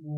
Good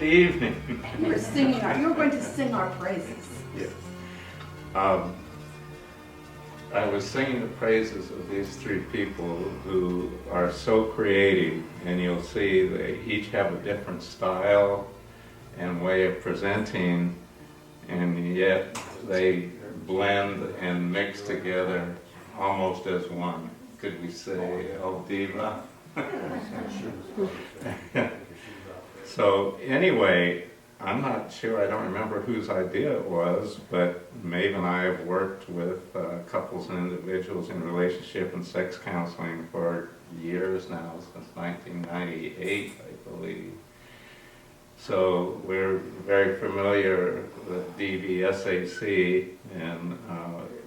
evening. You were going to sing our praises. Yes. I was singing the praises of these three people who are so creative, and you'll see they each have a different style and way of presenting, and yet they blend and mix together almost as one. Could we say El Diva? So anyway, I'm not sure, I don't remember whose idea it was, but Maeve and I have worked with couples and individuals in relationship and sex counseling for years now, since 1998, I believe. So we're very familiar with DVSAC and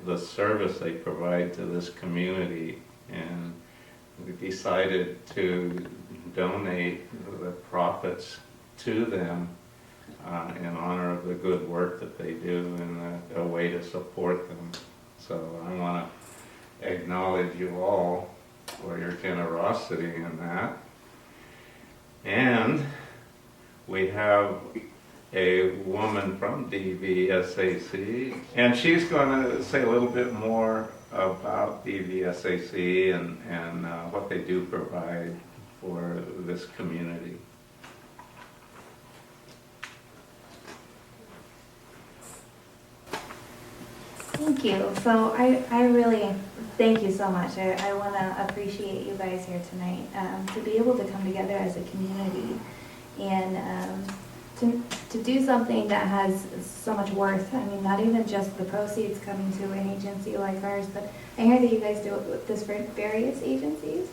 the service they provide to this community, and we decided to donate the profits to them in honor of the good work that they do and a way to support them. So I want to acknowledge you all for your generosity in that. And we have a woman from DVSAC, and she's going to say a little bit more about DVSAC and what they do provide for this community. Thank you. So I really thank you so much. I want to appreciate you guys here tonight to be able to come together as a community and to do something that has so much worth. I mean, not even just the proceeds coming to an agency like ours, but I hear that you guys do it with this for various agencies.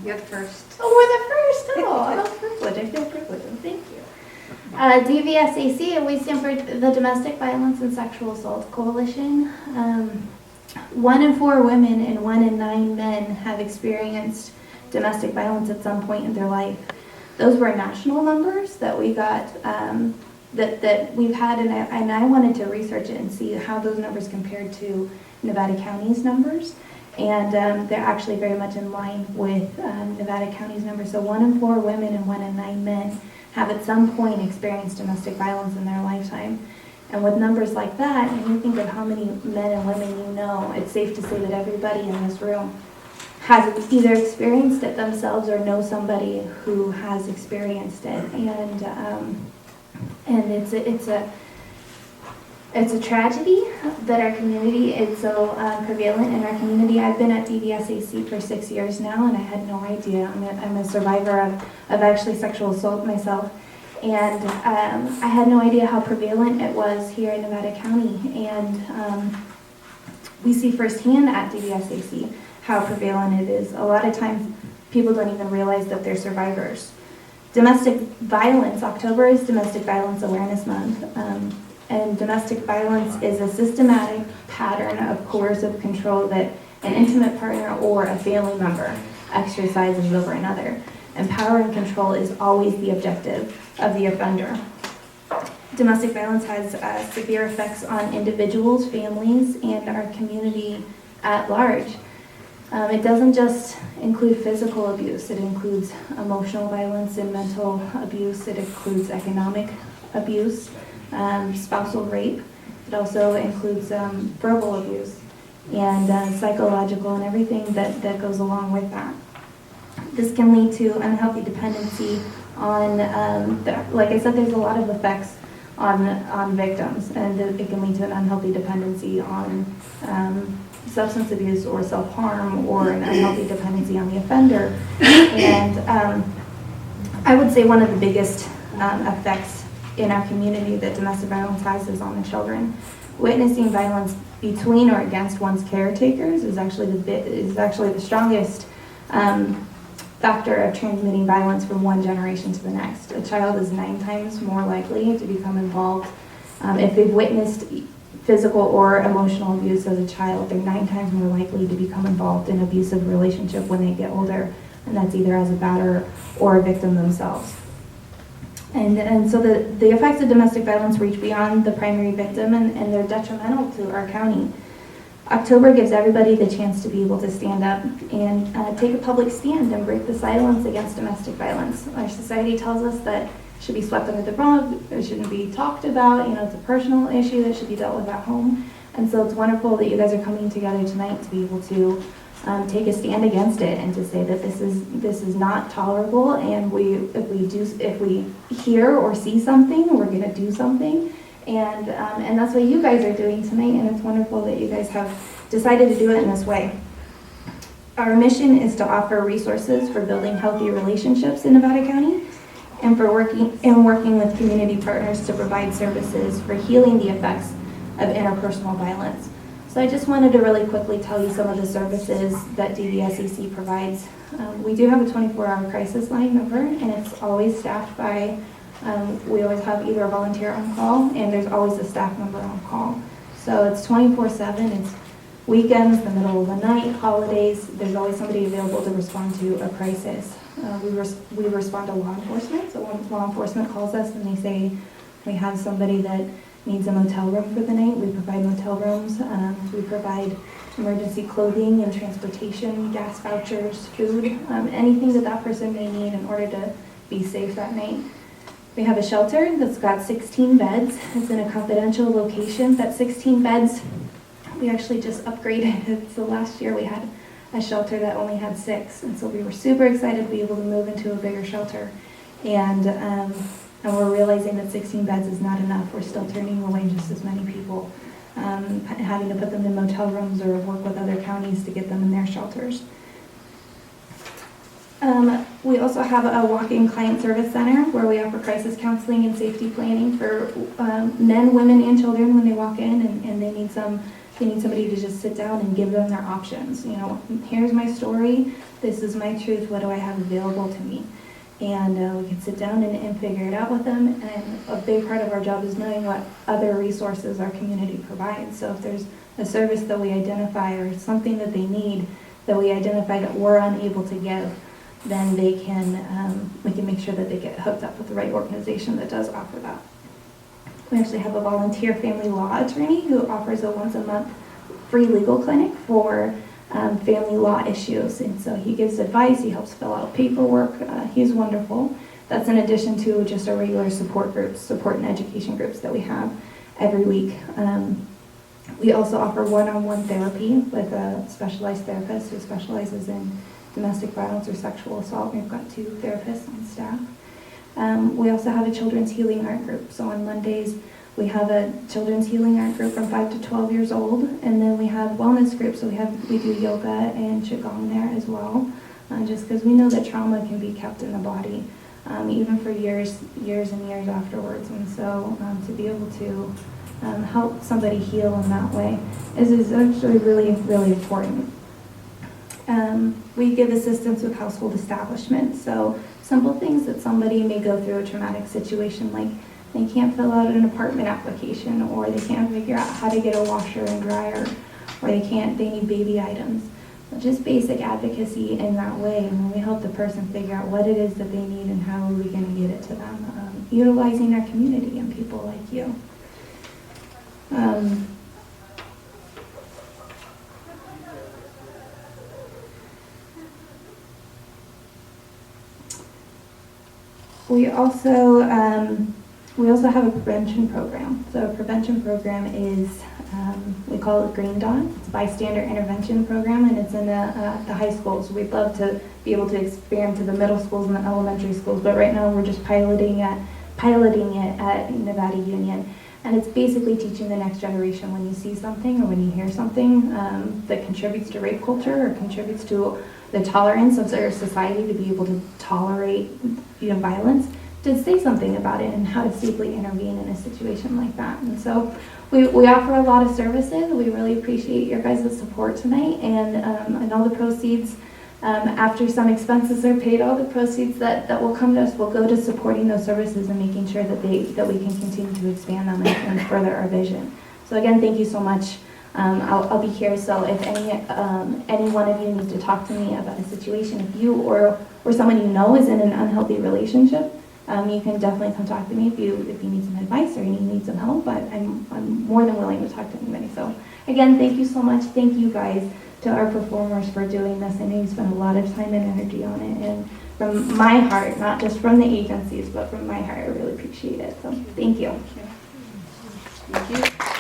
You're the first. Oh, we're the first. Oh, I'm privileged. I feel privileged. Thank you. DVSAC, and we stand for the Domestic Violence and Sexual Assault Coalition. 1 in 4 women and 1 in 9 men have experienced domestic violence at some point in their life. Those were national numbers that we got, that we've had, and I wanted to research it and see how those numbers compared to Nevada County's numbers. And they're actually very much in line with Nevada County's numbers. So 1 in 4 women and 1 in 9 men have at some point experienced domestic violence in their lifetime. And with numbers like that, and you think of how many men and women you know, it's safe to say that everybody in this room has either experienced it themselves or know somebody who has experienced it. And it's a tragedy that our community is so prevalent in our community. I've been at DVSAC for 6 years now, and I had no idea. I'm a survivor of actually sexual assault myself, and I had no idea how prevalent it was here in Nevada County. And we see firsthand at DVSAC how prevalent it is. A lot of times people don't even realize that they're survivors. Domestic violence, October is Domestic Violence Awareness Month. And domestic violence is a systematic pattern of coercive control that an intimate partner or a family member exercises over another. And power and control is always the objective of the offender. Domestic violence has severe effects on individuals, families, and our community at large. It doesn't just include physical abuse. It includes emotional violence and mental abuse. It includes economic abuse. Spousal rape. It also includes verbal abuse and psychological and everything that goes along with that. This can lead to unhealthy dependency on, like I said, there's a lot of effects on victims, and it can lead to an unhealthy dependency on substance abuse or self-harm, or an unhealthy dependency on the offender. And I would say one of the biggest effects in our community that domestic violence has is on the children. Witnessing violence between or against one's caretakers is actually the strongest factor of transmitting violence from one generation to the next. A child is 9 times more likely to become involved if they've witnessed physical or emotional abuse as a child. They're 9 times more likely to become involved in an abusive relationship when they get older, and that's either as a batterer or a victim themselves. And so the effects of domestic violence reach beyond the primary victim, and they're detrimental to our county. October gives everybody the chance to be able to stand up and take a public stand and break the silence against domestic violence. Our society tells us that it should be swept under the rug, it shouldn't be talked about, it's a personal issue that should be dealt with at home. And so it's wonderful that you guys are coming together tonight to be able to take a stand against it and to say that this is not tolerable, and if we hear or see something, we're going to do something. And that's what you guys are doing tonight, and it's wonderful that you guys have decided to do it in this way. Our mission is to offer resources for building healthy relationships in Nevada County, and for working with community partners to provide services for healing the effects of interpersonal violence. So I just wanted to really quickly tell you some of the services that DVSAC provides. We do have a 24-hour crisis line number, and it's always staffed by we always have either a volunteer on call, and there's always a staff member on call. So it's 24/7, it's weekends, the middle of the night, holidays, there's always somebody available to respond to a crisis. We respond to law enforcement, so when law enforcement calls us and they say we have somebody that needs a motel room for the night, we provide motel rooms. We provide emergency clothing and transportation, gas vouchers, food, anything that person may need in order to be safe that night. We have a shelter that's got 16 beds. It's in a confidential location. That 16 beds, we actually just upgraded it. So last year we had a shelter that only had 6. And so we were super excited to be able to move into a bigger shelter. And we're realizing that 16 beds is not enough. We're still turning away just as many people, having to put them in motel rooms or work with other counties to get them in their shelters. We also have a walk-in client service center where we offer crisis counseling and safety planning for men, women, and children when they walk in and they need somebody to just sit down and give them their options. Here's my story, this is my truth, what do I have available to me? And we can sit down and figure it out with them. And a big part of our job is knowing what other resources our community provides. So if there's a service that we identify or something that they need that we identify that we're unable to give, then we can make sure that they get hooked up with the right organization that does offer that. We actually have a volunteer family law attorney who offers a once-a-month free legal clinic for family law issues. And so he gives advice, he helps fill out paperwork, he's wonderful. That's in addition to just our regular support groups, support and education groups that we have every week. We also offer one-on-one therapy with a specialized therapist who specializes in domestic violence or sexual assault. We've got 2 therapists on staff. We also have a children's healing art group. So on Mondays, we have a children's healing art group from 5 to 12 years old, and then we have wellness groups. So we do yoga and qigong there as well, just because we know that trauma can be kept in the body, even for years and years afterwards. And so to be able to help somebody heal in that way is actually really, really important. We give assistance with household establishment. So simple things that somebody may go through a traumatic situation, like they can't fill out an apartment application, or they can't figure out how to get a washer and dryer, or they need baby items. So just basic advocacy in that way, and when we help the person figure out what it is that they need and how are we going to get it to them, utilizing our community and people like you. We also have a prevention program. So a prevention program is, we call it Green Dot. It's a bystander intervention program, and it's in the high schools. We'd love to be able to expand to the middle schools and the elementary schools, but right now we're just piloting it at Nevada Union. And it's basically teaching the next generation when you see something or when you hear something that contributes to rape culture or contributes to the tolerance of our society to be able to tolerate, violence, to say something about it and how to safely intervene in a situation like that. And so we offer a lot of services. We really appreciate your guys' support tonight, and all the proceeds, after some expenses are paid, all the proceeds that will come to us will go to supporting those services and making sure that we can continue to expand them and further our vision. So again, thank you so much. I'll be here, so if any one of you need to talk to me about a situation, if you or someone you know is in an unhealthy relationship, you can definitely come talk to me if you need some advice or you need some help. But I'm more than willing to talk to anybody. So again, thank you so much. Thank you guys, to our performers, for doing this. I know you spent a lot of time and energy on it, and from my heart, not just from the agencies, but from my heart, I really appreciate it. So thank you. Thank you.